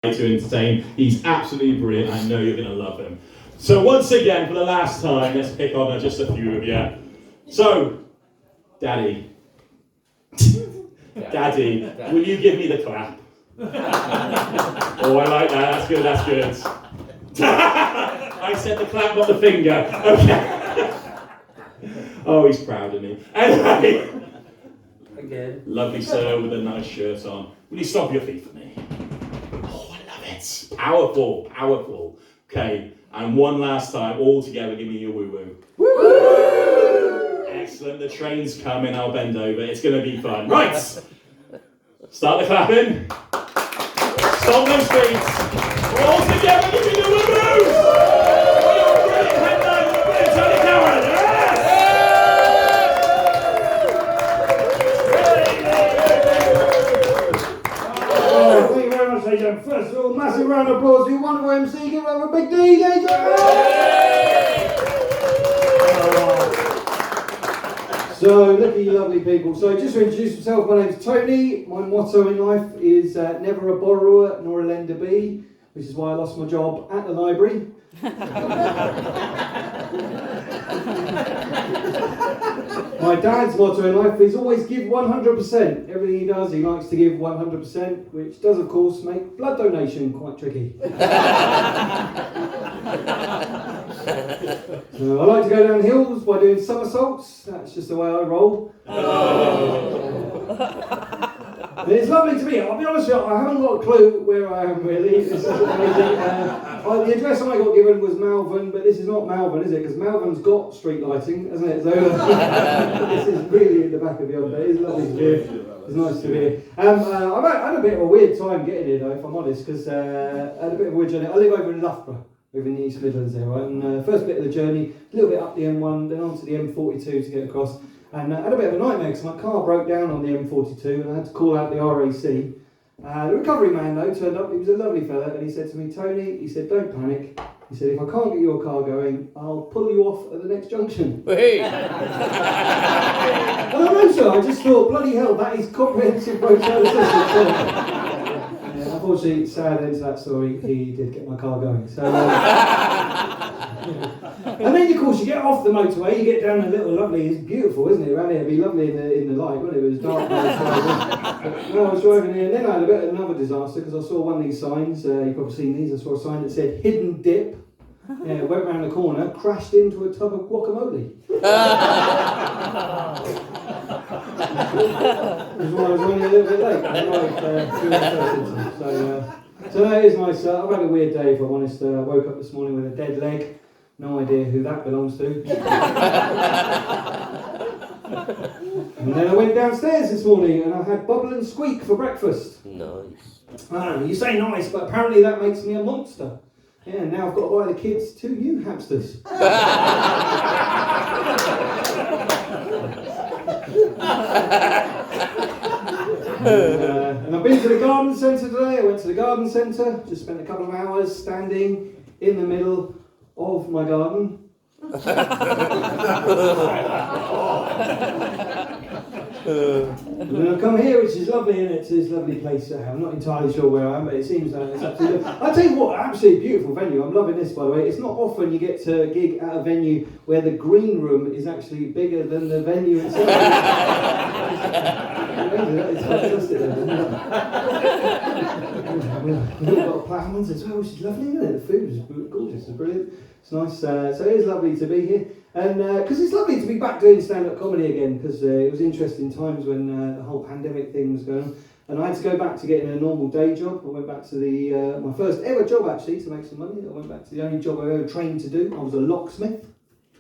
to entertain. He's absolutely brilliant. I know you're going to love him. So once again, for the last time, let's pick on just a few of you. So, Daddy. Daddy, will you give me the clap? Oh, I like that. That's good, that's good. I said the clap, not the finger. Okay. Oh, he's proud of me. Anyway. Again. Lovely sir with a nice shirt on. Will you stomp your feet for me? Oh, I love it. Powerful, powerful. Okay, and one last time, all together, give me your woo-woo. Woo! Excellent, the train's coming, I'll bend over. It's going to be fun. Right, start the clapping. Stomp those feet. All together, give me the woo-woo! Oh, you're a brilliant headline, you're a brilliant Tony Cowan. Thank you very much, ladies and gentlemen. First of all, massive round of applause to your wonderful MC. Give them a big D, ladies and gentlemen. So, look at you lovely people. So, just to introduce myself, my name's Tony. My motto in life is never a borrower nor a lender be, which is why I lost my job at the library. My dad's motto in life is always give 100%. Everything he does, he likes to give 100%, which does, of course, make blood donation quite tricky. So I like to go down hills by doing somersaults. That's just the way I roll. And it's lovely to be here. I'll be honest with you, I haven't got a clue where I am really. It's amazing. The address I got given was Malvern, but this is not Malvern, is it? Because Malvern's got street lighting, hasn't it? So this is really in the back of the other bit. It's lovely to be here. It's nice to be here. I've had a bit of a weird time getting here though, if I'm honest, because I had a bit of a weird journey. I live over in Loughborough, over in the East Midlands there, right? And first bit of the journey, a little bit up the M1, then onto the M42 to get across. And I had a bit of a nightmare because my car broke down on the M42 and I had to call out the RAC. The recovery man though turned up, he was a lovely fella, and he said to me, Tony, he said, don't panic. He said, if I can't get your car going, I'll pull you off at the next junction. Hey. And I know, sir, I just thought, bloody hell, that is comprehensive road service assistance. Unfortunately, sad end to that story, he did get my car going. So, and then, of course, you get off the motorway, you get down a little lovely, it's beautiful, isn't it? Around here, it'd be lovely in the light, wouldn't it? It was dark. When I was driving here, and then I had a bit of another disaster because I saw one of these signs, you've probably seen these, I saw a sign that said hidden dip. Yeah, went round the corner, crashed into a tub of guacamole. That's why I was only a little bit late. So that is nice. I've had a weird day, if I'm honest. I woke up this morning with a dead leg. No idea who that belongs to. And then I went downstairs this morning and I had bubble and squeak for breakfast. Nice. You say nice, but apparently that makes me a monster. Yeah, now I've got to buy the kids 2 new hamsters. And I've been to the garden centre today. I went to the garden centre, just spent a couple of hours standing in the middle of my garden. And then I've come here, which is lovely, and it's a lovely place. I'm not entirely sure where I am, but it seems like it's absolutely. I'll tell you what, absolutely beautiful venue. I'm loving this, by the way. It's not often you get to gig at a venue where the green room is actually bigger than the venue itself. It's fantastic, isn't it? We've got plans as well, which is lovely, isn't it? The food is gorgeous, it's brilliant. It's nice. So it is lovely to be here. And because it's lovely to be back doing stand-up comedy again, because it was interesting times when the whole pandemic thing was going on. And I had to go back to getting a normal day job. I went back to my first ever job, actually, to make some money. I went back to the only job I ever trained to do. I was a locksmith.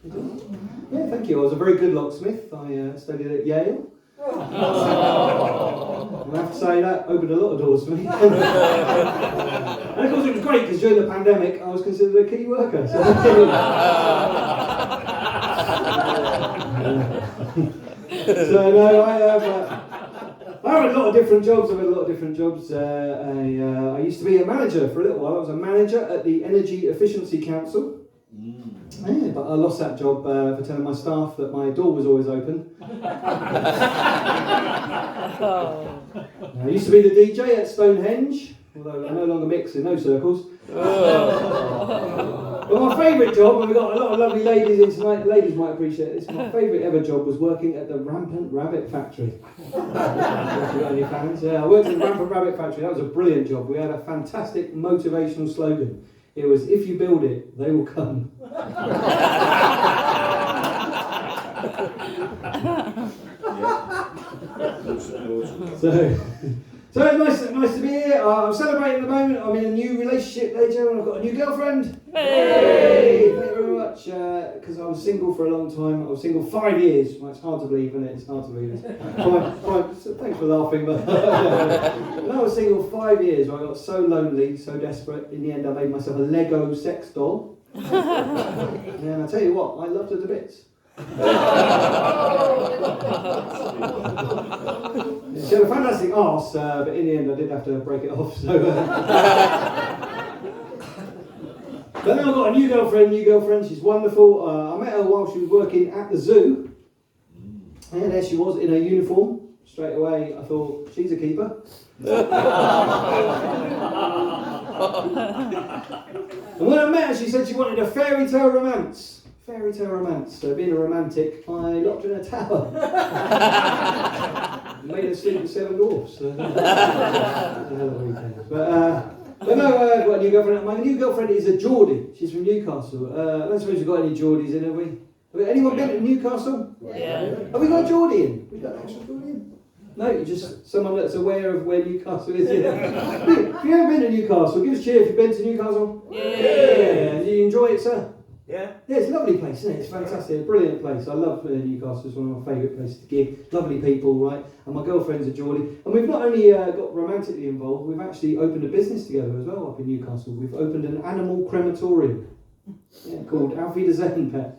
Yeah, thank you. I was a very good locksmith. I studied at Yale. I have to say that opened a lot of doors for me. And of course it was great because during the pandemic I was considered a key worker. So no, I have a lot of different jobs. I used to be a manager for a little while. I was a manager at the Energy Efficiency Council. Yeah, but I lost that job for telling my staff that my door was always open. I used to be the DJ at Stonehenge. although I'm no longer mixed in those circles. But my favourite job, and we've got a lot of lovely ladies in tonight, the ladies might appreciate this, my favourite ever job was working at the Rampant Rabbit Factory. Any fans? Yeah, I worked at the Rampant Rabbit Factory. That was a brilliant job. We had a fantastic motivational slogan. It was, if you build it, they will come. So it's nice to be here. I'm celebrating at the moment. I'm in a new relationship there, Joe, and I've got a new girlfriend. Hey! Thank you very much. Because I was single for a long time. I was single 5 years. Well, it's hard to believe, isn't it? It's hard to believe. Fine. So thanks for laughing. But when I was single 5 years, I got so lonely, so desperate. In the end, I made myself a Lego sex doll. And I tell you what, I loved her to bits. She had a fantastic arse, but in the end I did have to break it off. So, but then I've got a new girlfriend. She's wonderful. I met her while she was working at the zoo, and there she was in her uniform. Straight away, I thought she's a keeper. And when I met her, she said she wanted a fairy tale romance. So being a romantic, I locked her in a tower. Made her sleep with 7 dwarfs. So that was a hell of a weekend. But no, I've got a new girlfriend. My new girlfriend is a Geordie. She's from Newcastle. I don't suppose we've got any Geordies in, have we? Have anyone been to Newcastle? Yeah. Have we got a Geordie in? We got an extra Geordie in? No, you're just someone that's aware of where Newcastle is. Yeah. If you ever been to Newcastle, give us a cheer if you've been to Newcastle. Yeah. Do you enjoy it, sir? Yeah. Yeah, it's a lovely place, isn't it? It's fantastic, a brilliant place. I love Newcastle. It's one of my favourite places to gig. Lovely people, right? And my girlfriend's a Geordie. And we've not only got romantically involved, we've actually opened a business together as well up in Newcastle. We've opened an animal crematorium. Yeah, called Alfie the Zen Pet.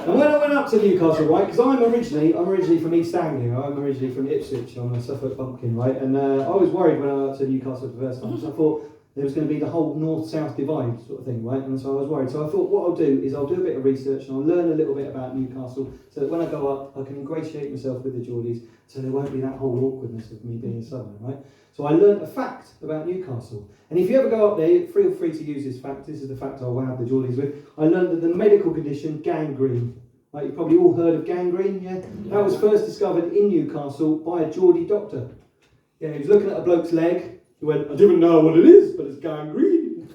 And when I went up to Newcastle, right, because I'm originally from East Anglia, I'm originally from Ipswich, I'm a Suffolk bumpkin, right, and I was worried when I went up to Newcastle the first time, because I thought there was going to be the whole north-south divide sort of thing, right, and so I was worried. So I thought what I'll do is I'll do a bit of research and I'll learn a little bit about Newcastle, so that when I go up, I can ingratiate myself with the Geordies, so there won't be that whole awkwardness of me being southern, right. So I learned a fact about Newcastle. And if you ever go up there, feel free to use this fact. This is the fact I wowed the Geordies with. I learned that the medical condition gangrene. Like you've probably all heard of gangrene, yeah? That was first discovered in Newcastle by a Geordie doctor. Yeah, he was looking at a bloke's leg. He went, I don't even know what it is, but it's gangrene.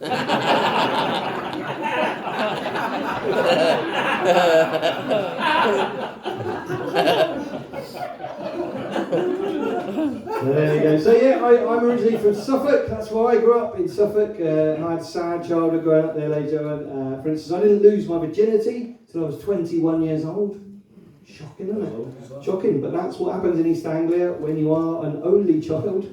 There you go. So yeah, I'm originally from Suffolk. That's why I grew up in Suffolk. And I had a sad childhood growing up there later. And for instance, I didn't lose my virginity till I was 21 years old. Shocking, isn't it? Shocking, but that's what happens in East Anglia when you are an only child.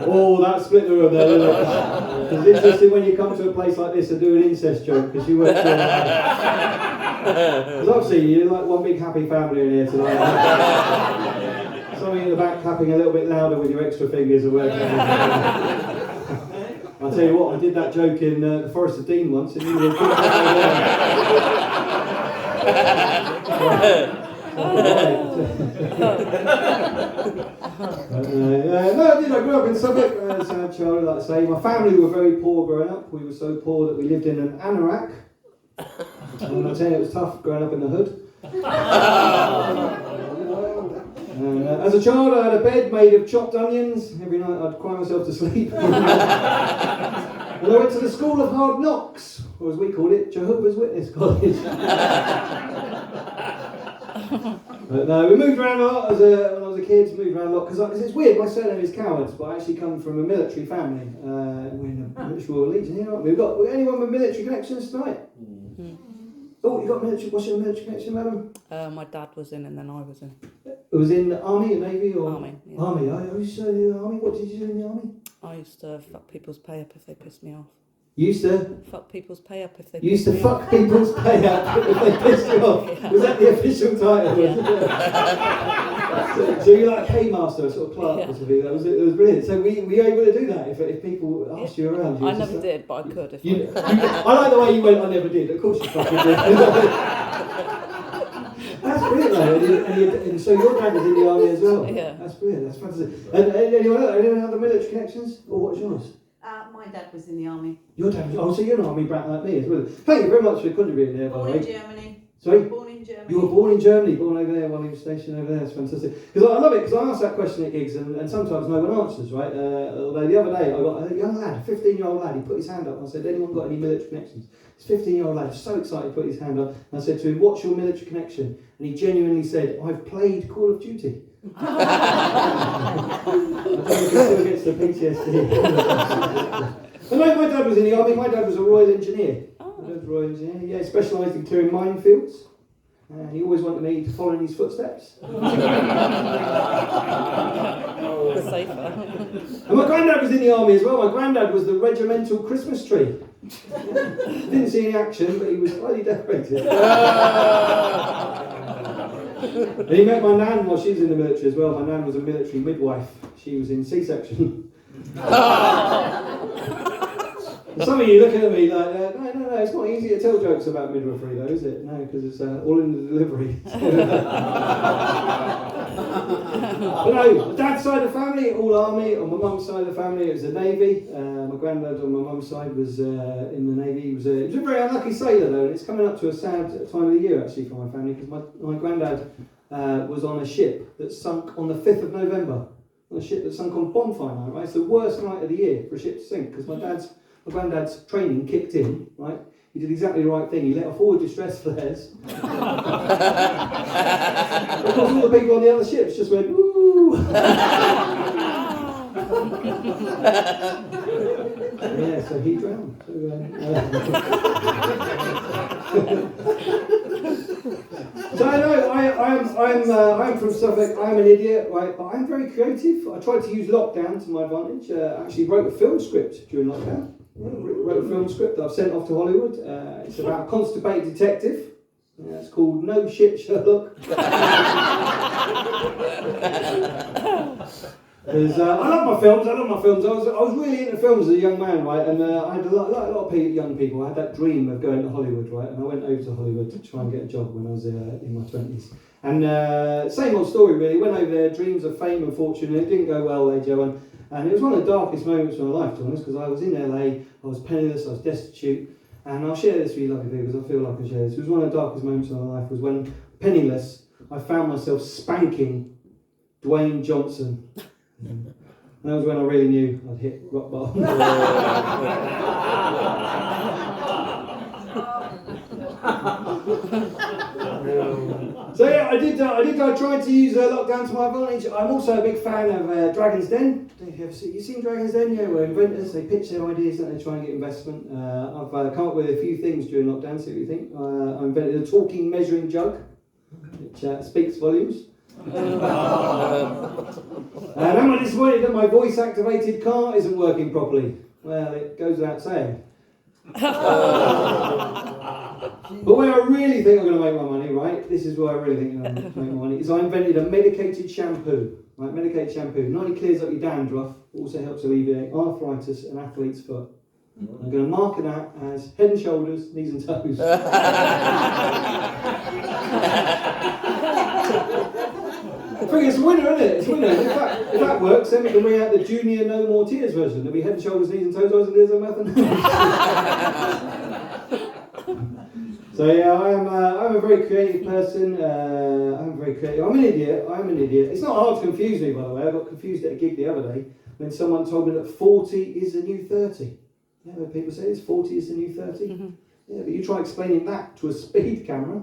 Oh, that split the room there, isn't it? It's interesting when you come to a place like this and do an incest joke, because you work because obviously you're like one big happy family in here tonight. Somebody in the back clapping a little bit louder with your extra fingers are working. I'll tell you what, I did that joke in the Forest of Dean once, and you were no, I did. I grew up in Suffolk as a child, like I say. My family were very poor growing up. We were so poor that we lived in an anorak. And I tell you, it was tough growing up in the hood. And as a child, I had a bed made of chopped onions. Every night I'd cry myself to sleep. And I went to the School of Hard Knocks, or as we called it, Jehovah's Witness College. But no, we moved around a lot when I was a kid. Moved around a lot because it's weird. My surname is Cowards, but I actually come from a military family. We're in the British Royal Legion here, aren't we? We've got anyone with military connections tonight? Mm-hmm. Oh, you got military? What's your military connection, madam? My dad was in, and then I was in. It was in the army or navy or army? Yeah. Army. I used to the army. What did you do in the army? I used to fuck people's pay up if they pissed me off. You used to fuck people's pay up if they. You used to fuck people's pay up if they pissed you off. Yeah. Was that the official title? Yeah. So you're like a paymaster, a sort of clerk or something. It was brilliant. So were you able to do that if people asked you around? You I never did, but I could if I like the way you went, I never did. Of course you fucking did. That's brilliant, though. And so your dad was in the army as well? Yeah. That's brilliant, that's fantastic. And anyone other military connections? Or what's yours? My dad was in the army. Your dad was, so you're an army brat like me as well. Thank you very much for contributing there, by the Born way. in Germany. Sorry? Born in Germany. You were born in Germany, born over there while he was stationed over there. That's fantastic. Because I love it, because I ask that question at gigs and sometimes no one answers, right? Although the other day I got a young lad, a 15-year-old lad, he put his hand up and I said, anyone got any military connections? This 15-year-old lad was so excited, he put his hand up and I said to him, what's your military connection? And he genuinely said, I've played Call of Duty. I don't think he still gets the PTSD. But no, my dad was in the army, my dad was a Royal Engineer. My dad's a Royal Engineer, yeah, specialised in clearing minefields. And he always wanted me to follow in his footsteps. The safer. And my granddad was in the army as well. My granddad was the regimental Christmas tree. Didn't see any action, but he was highly decorated. And he met my nan while she was in the military as well. My nan was a military midwife. She was in C-section. Some of you looking at me like, no, it's not easy to tell jokes about midwifery though, is it? No, because it's all in the delivery. But no, my dad's side of the family, all army. On my mum's side of the family, it was the Navy. My granddad on my mum's side was in the Navy. He was a very unlucky sailor though, and it's coming up to a sad time of the year actually for my family, because my granddad was on a ship that sunk on the 5th of November. On a ship that sunk on bonfire night, right? It's the worst night of the year for a ship to sink, because my granddad's training kicked in, right? He did exactly the right thing. He let off all the distress flares. Of course, all the people on the other ships just went, woo! Yeah, so he drowned. So I know I'm from Suffolk. I'm an idiot, right? But I'm very creative. I tried to use lockdown to my advantage. I actually wrote a film script during lockdown. Wrote a film script that I've sent off to Hollywood. It's about a constipated detective. It's called No Shit Sherlock. I love my films. I was really into films as a young man, right? And I had a lot of young people. I had that dream of going to Hollywood, right? And I went over to Hollywood to try and get a job when I was in my 20s. And same old story, really. Went over there, dreams of fame and fortune. It didn't go well there, Joe. And it was one of the darkest moments of my life, to be honest, because I was in LA, I was penniless, I was destitute. And I'll share this with you, lovely people, because I feel like I share this. It was one of the darkest moments of my life, was when, penniless, I found myself spanking Dwayne Johnson. And that was when I really knew I'd hit rock bottom. So yeah, I tried to use lockdown to my advantage. I'm also a big fan of Dragon's Den. Don't know if you've seen Dragon's Den? Yeah, where inventors, they pitch their ideas and they try and get investment. I've come up with a few things during lockdown, see what you think. I invented a talking measuring jug, which speaks volumes. And am I disappointed that my voice activated car isn't working properly? Well, it goes without saying. But where I really think I'm going to make my money, right? This is where I really think I'm going to make my money. Is I invented a medicated shampoo. Right, medicated shampoo not only clears up your dandruff, also helps alleviate arthritis and athlete's foot. I'm going to market that as Head and Shoulders, Knees and Toes. I think it's a winner, isn't it? It's a winner. If that works, then we can bring out the junior No More Tears version. There'll be Head and Shoulders, Knees and Toes, eyes and ears and mouth and So yeah, I'm a very creative person. I'm very creative. I'm an idiot. It's not hard to confuse me, by the way. I got confused at a gig the other day when someone told me that 40 is the new 30. Yeah, when people say this, 40 is the new 30. Mm-hmm. Yeah, but you try explaining that to a speed camera.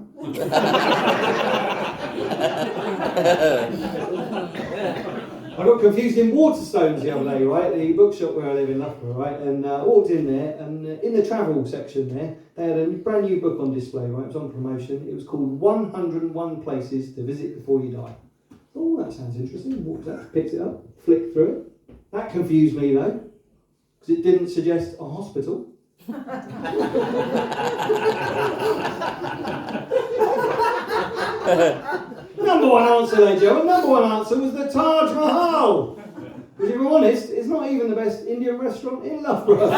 I got confused in Waterstones the other day, right? The bookshop where I live in Loughborough, right? And I walked in there, and in the travel section there, they had a brand new book on display, right? It was on promotion. It was called 101 Places to Visit Before You Die. Oh, that sounds interesting. Walked out, picked it up, flicked through it. That confused me though, because it didn't suggest a hospital. Number one answer there, Joe. Number one answer was the Taj Mahal. Because if I'm honest, it's not even the best Indian restaurant in Loughborough.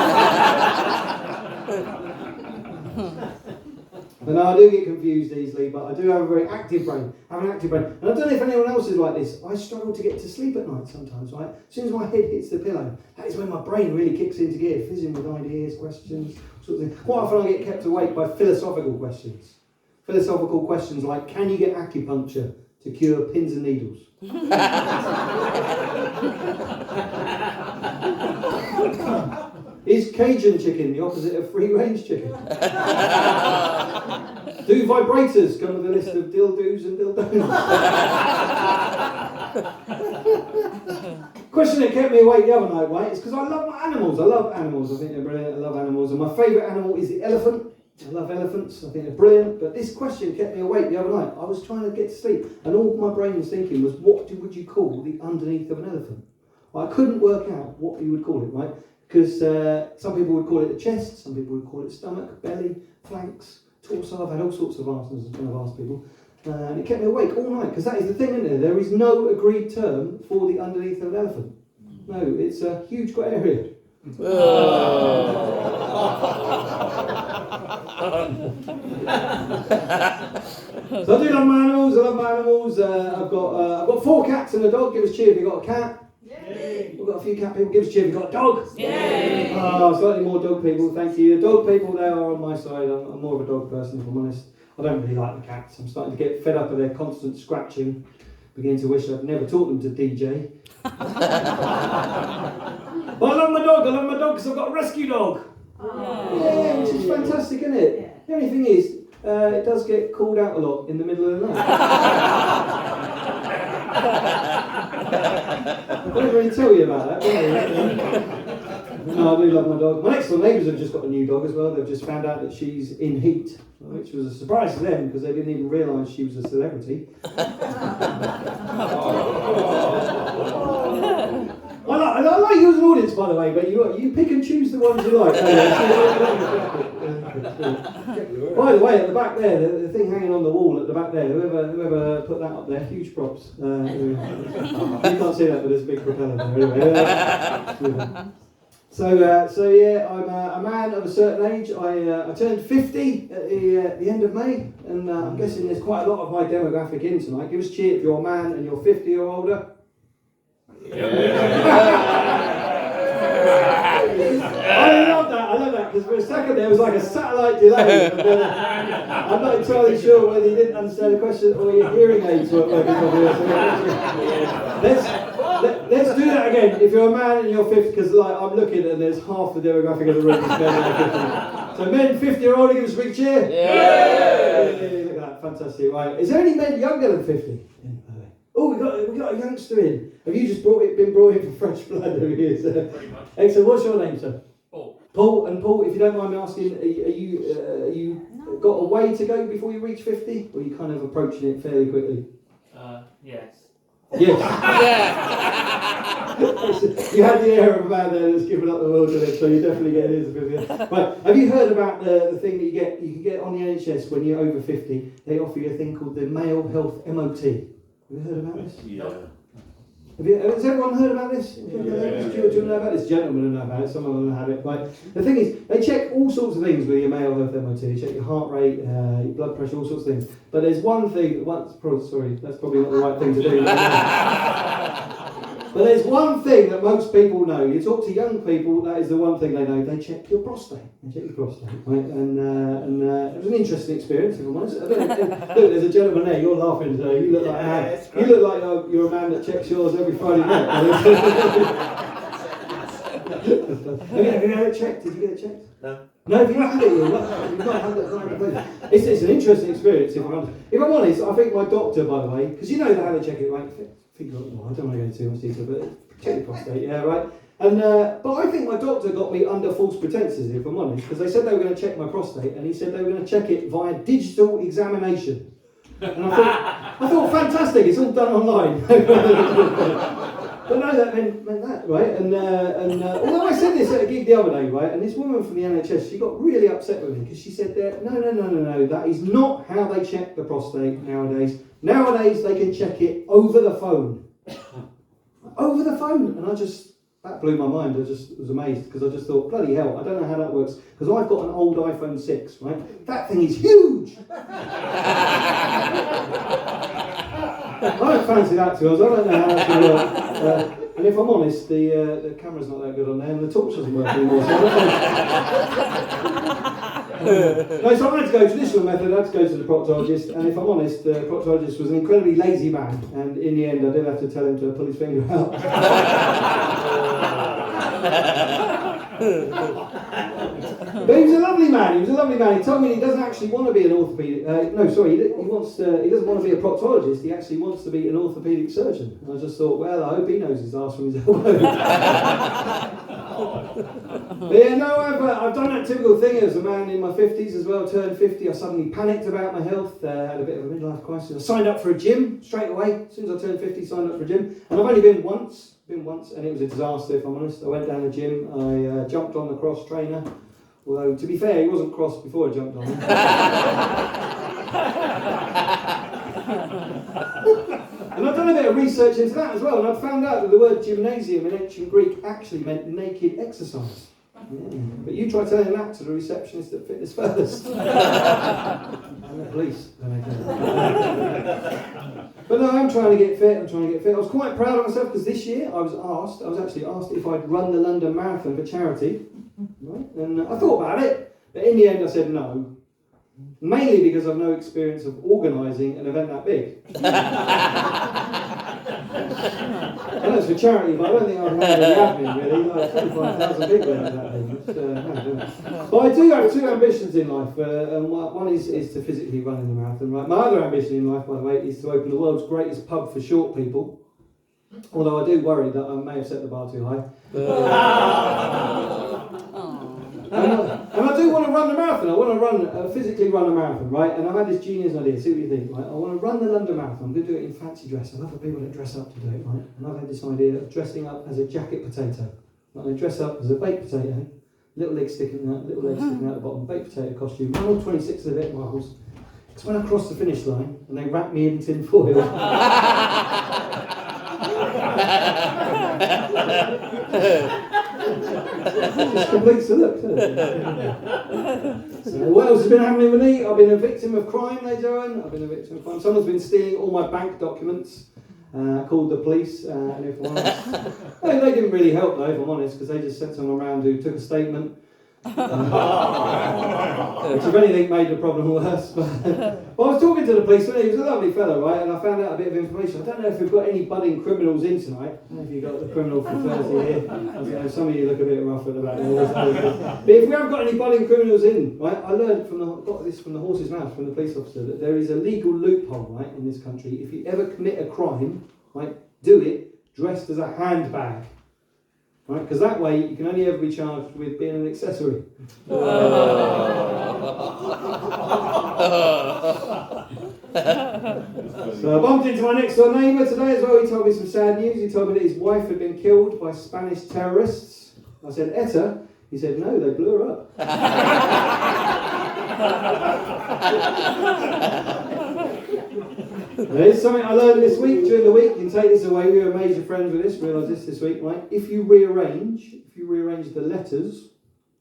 But no, I do get confused easily, but I do have a very active brain. I have an active brain. And I don't know if anyone else is like this. I struggle to get to sleep at night sometimes, right? As soon as my head hits the pillow, that is when my brain really kicks into gear, fizzing with ideas, questions, sort of thing. Quite often I get kept awake by philosophical questions. Philosophical questions like, can you get acupuncture to cure pins and needles? Is Cajun chicken the opposite of free-range chicken? Do vibrators come with a list of dildos and dildos? Question that kept me awake the other night, right, is because I love my animals. I love animals. I think they're brilliant. I love animals. And my favourite animal is the elephant. I love elephants. I think they're brilliant. But this question kept me awake the other night. I was trying to get to sleep, and all my brain was thinking was, what would you call the underneath of an elephant? I couldn't work out what you would call it, right? Because some people would call it the chest, some people would call it stomach, belly, flanks, torso. I've had all sorts of answers when I've asked people. And it kept me awake all night, because that is the thing, isn't there? There is no agreed term for the underneath of an elephant. No, it's a huge grey area. So I do love my animals. I love my animals. I've got 4 cats and a dog. Give us a cheer if you've got a cat. Yay. We've got a few cat people. Give us a cheer if you've got a dog. Yay. Slightly more dog people. Thank you. The dog people, they are on my side. I'm more of a dog person, if I'm honest. I don't really like the cats. I'm starting to get fed up of their constant scratching. Beginning to wish I'd never taught them to DJ. But I love my dog. I love my dog because I've got a rescue dog. Yeah, which is fantastic, isn't it? Yeah. The only thing is, it does get called out a lot in the middle of the night. I don't really tell you about that, do I? No, I do love my dog. My next door neighbours have just got a new dog as well. They've just found out that she's in heat, which was a surprise to them because they didn't even realise she was a celebrity. I like you as an audience, by the way, but you pick and choose the ones you like. By the way, at the back there, the thing hanging on the wall at the back there, whoever put that up there, huge props. You can't see that, but there's a big propeller there. Anyway, So yeah, I'm a man of a certain age. I turned 50 at the end of May, and I'm guessing there's quite a lot of my demographic in tonight. Give us a cheer if you're a man and you're 50 or older. Yeah. I love that, because for a second there was like a satellite delay. And, I'm not entirely sure whether you didn't understand the question or your hearing aids weren't working properly. Let's do that again. If you're a man and you're 50, because like I'm looking and there's half the demographic of the room is men over 50. So men 50 or older, give us a big cheer. Yeah. Look at that, fantastic. Right, is there any men younger than 50? Oh, we got a youngster in. Have you just been brought in for fresh blood? There he is. Excellent. What's your name, sir? Paul. Paul, and Paul, if you don't mind me asking, are you got a way to go before you reach 50, or are you kind of approaching it fairly quickly? Yes. Yes. You had the air of a man there that's given up the world to it, so you're definitely getting into 50. Right. Have you heard about the thing that you can get on the NHS when you're over 50? They offer you a thing called the Male Health MOT. Have you heard about this? Yeah. Has everyone heard about this? Do you know about this? Gentlemen know about it, some of them have it. Right. The thing is, they check all sorts of things with your male health MOT. They check your heart rate, your blood pressure, all sorts of things. But there's one thing, that's probably not the right thing to do. But there's one thing that most people know. You talk to young people, that is the one thing they know. They check your prostate. Right? And it was an interesting experience, if I'm honest. I don't know, look, there's a gentleman there. You're laughing. You look like a man. You look like you're a man that checks yours every Friday night. Have you had it checked? Did you get it checked? No. No, if you haven't had it, you've not had that. It's an interesting experience, if I'm honest. If I'm honest, I think my doctor, by the way, because you know how they check it, right? I don't want to go into too much detail, but check your prostate, yeah, right? And but I think my doctor got me under false pretenses, if I'm honest, because they said they were going to check my prostate, and he said they were going to check it via digital examination. And I thought fantastic, it's all done online. But no, that meant that, right? And although I said this at a gig the other day, right, and this woman from the NHS, she got really upset with me because she said that no, that is not how they check the prostate nowadays. Nowadays they can check it over the phone. Over the phone, and that blew my mind. I just was amazed because I just thought, bloody hell, I don't know how that works because I've got an old iPhone 6, right? That thing is huge. I don't fancy that to us. I don't know how that's going to work. And if I'm honest, the camera's not that good on there, and the torch doesn't work anymore. So I don't know. No, so I had to go traditional method. I had to go to the proctologist, and if I'm honest, the proctologist was an incredibly lazy man, and in the end, I did have to tell him to pull his finger out. But he was a lovely man. He told me he doesn't actually want to be an orthopaedic. He doesn't want to be a proctologist. He actually wants to be an orthopaedic surgeon. And I just thought, well, I hope he knows his arse from his elbow. But yeah, no, I've done that typical thing as a man in my 50s as well. Turned 50, I suddenly panicked about my health. Had a bit of a midlife crisis. I signed up for a gym straight away. As soon as I turned 50, signed up for a gym, and I've only been once, and it was a disaster, if I'm honest. I went down the gym, I jumped on the cross trainer, although to be fair, he wasn't cross before I jumped on him. And I've done a bit of research into that as well, and I've found out that the word gymnasium in ancient Greek actually meant naked exercise. Yeah. But you try telling that to the receptionist at Fitness First. And the police. But no, I'm trying to get fit. I was quite proud of myself because this year I was actually asked if I'd run the London Marathon for charity. Right? And I thought about it, but in the end I said no. Mainly because I've no experience of organising an event that big. I know it's for charity, but I don't think I've handled the admin really. Like 25,000 people in that thing. But I do have two ambitions in life. And one is to physically run in the marathon. Right? My other ambition in life, by the way, is to open the world's greatest pub for short people. Although I do worry that I may have set the bar too high. And I do want to run the marathon. I want to physically run a marathon, right? And I've had this genius idea. See what you think, right? I want to run the London Marathon. I'm going to do it in fancy dress. I love the people that dress up to do it, right? And I've had this idea of dressing up as a jacket potato. I'm going to dress up as a baked potato, little legs sticking out the bottom, baked potato costume, run all 26 and a bit miles. Because when I cross the finish line and they wrap me in tin foil. Just completes the look, doesn't it? So what else has been happening with me? I've been a victim of crime, ladies and gentlemen. Someone's been stealing all my bank documents. Called the police, and if I'm honest, they didn't really help though, if I'm honest, because they just sent someone around who took a statement. Which if anything made the problem worse. But I was talking to the policeman. He was a lovely fellow, right? And I found out a bit of information. I don't know if we've got any budding criminals in tonight. I don't know if you've got the criminal for Thursday here. Some of you look a bit rough at the back. But if we haven't got any budding criminals in, right? I learned got this from the horse's mouth, from the police officer, that there is a legal loophole, right, in this country. If you ever commit a crime, right, do it dressed as a handbag. Right, because that way you can only ever be charged with being an accessory. So I bumped into my next door neighbour today as well. He told me some sad news. He told me that his wife had been killed by Spanish terrorists. I said, ETA? He said, no, they blew her up. There's something I learned this week, during the week. You can take this away. We were major friends with this. Realised this week, right? If you rearrange the letters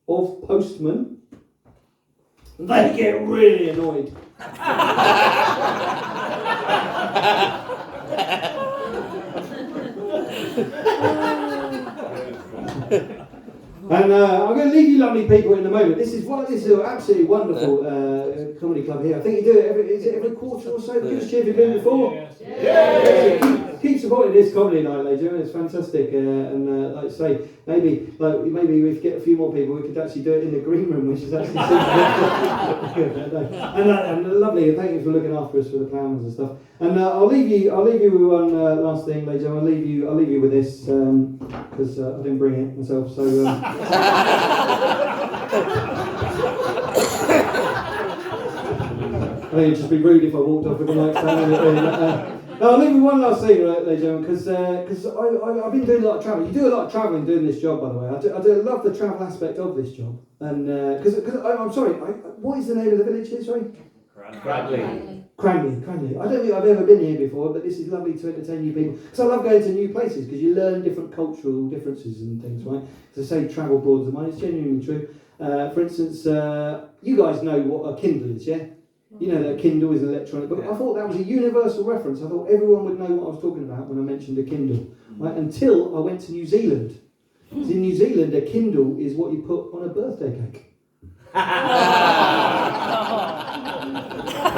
of postman, they get really annoyed. And I'm going to leave you lovely people in a moment. This is an absolutely wonderful comedy club here. I think you do it every quarter or so. Give us a cheer if you've been before. Yeah. Keep supporting this comedy night, ladies and gentlemen. It's fantastic. And like I say, maybe if we get a few more people, we could actually do it in the green room, which is actually and lovely. Thank you for looking after us for the plans and stuff. And I'll leave you with one last thing, ladies and gentlemen. I'll leave you with this because I didn't bring it myself. So. I think it'd just be rude if I walked off with the mic stand. I'll leave you one last thing, right, ladies and gentlemen, because I've been doing a lot of travelling. You do a lot of travelling doing this job, by the way. I do love the travel aspect of this job. And because I'm sorry, what is the name of the village here? Sorry, Cranley. I don't think I've ever been here before, but this is lovely to entertain you people. Because I love going to new places because you learn different cultural differences and things, right? As I say, travel broads of mine. It's genuinely true. For instance, you guys know what a Kindle is, yeah? You know that Kindle is an electronic book. I thought that was a universal reference. I thought everyone would know what I was talking about when I mentioned a Kindle. Right? Until I went to New Zealand. Because in New Zealand, a Kindle is what you put on a birthday cake.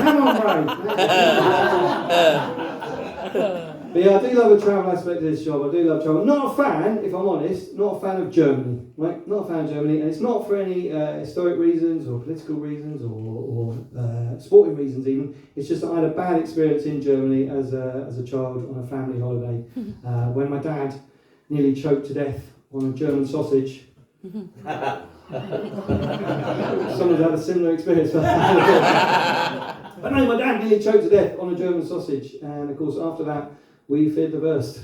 Come on, bro. But yeah, I do love the travel aspect of this job. I do love travel. Not a fan, if I'm honest, not a fan of Germany. Right? Not a fan of Germany. And it's not for any historic reasons or political reasons or sporting reasons even. It's just that I had a bad experience in Germany as a child on a family holiday when my dad nearly choked to death on a German sausage. Someone's had a similar experience. But no, my dad nearly choked to death on a German sausage, and of course after that we feared the worst.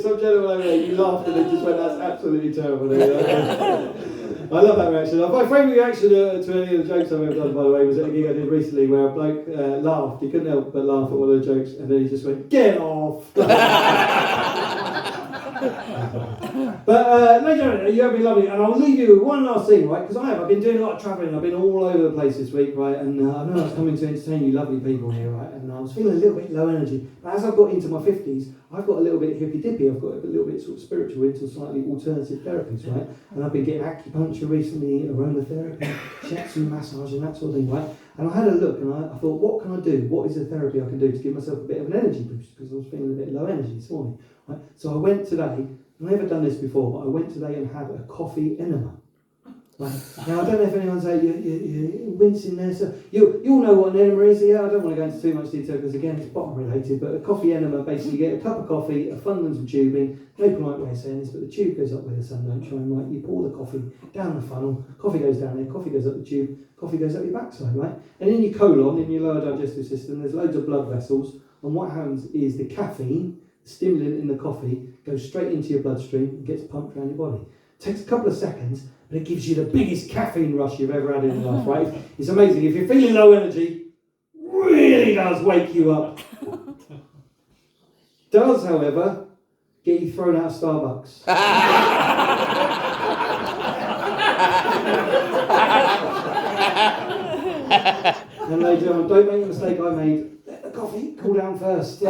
Some gentleman over there, you laughed and they just went, that's absolutely terrible. I love that reaction. My favourite reaction to any of the jokes I've ever done, by the way, was at a gig I did recently where a bloke laughed. He couldn't help but laugh at one of the jokes, and then he just went, "Get off!" But ladies and gentlemen, you have been lovely, and I'll leave you with one last thing, right? Because I've been doing a lot of travelling. I've been all over the place this week, right? And I know I was coming to entertain you lovely people here, right? And I was feeling a little bit low energy. But as I've got into my 50s, I've got a little bit hippy-dippy. I've got a little bit sort of spiritual into slightly alternative therapies, right? And I've been getting acupuncture recently, aromatherapy, shiatsu massage and that sort of thing, right? And I had a look and I thought, what can I do? What is a therapy I can do to give myself a bit of an energy boost? Because I was feeling a bit low energy this morning, right? So I went today. I've never done this before, but I went today and had a coffee enema. Right. Now, I don't know if anyone's you're wincing there, so you all know what an enema is. Yeah, I don't want to go into too much detail because, again, it's bottom related, but a coffee enema, basically you get a cup of coffee, a funnel and some tubing. No polite way of saying this, but the tube goes up where the sun don't shine, right? You pour the coffee down the funnel, coffee goes down there, coffee goes up the tube, coffee goes up your backside, right? And in your colon, in your lower digestive system, there's loads of blood vessels, and what happens is the caffeine, stimulant in the coffee, goes straight into your bloodstream and gets pumped around your body. It takes a couple of seconds, but it gives you the biggest caffeine rush you've ever had in your life, right? It's amazing. If you're feeling low energy, really does wake you up. Does, however, get you thrown out of Starbucks. And ladies and gentlemen, don't make the mistake I made. Let the coffee cool down first.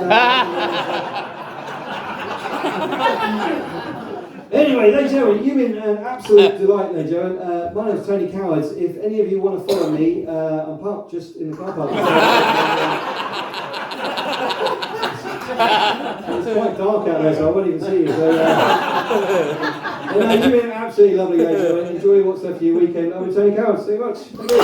Anyway, ladies and gentlemen, you've been an absolute delight, ladies and gentlemen. My name's Tony Cowards. If any of you want to follow me, I'm parked just in the car park. It's quite dark out there, so I won't even see you. So, you've been absolutely lovely, ladies and gentlemen. Enjoy what's left of your weekend. I'm Tony Cowards. Thank you very much. Thank you.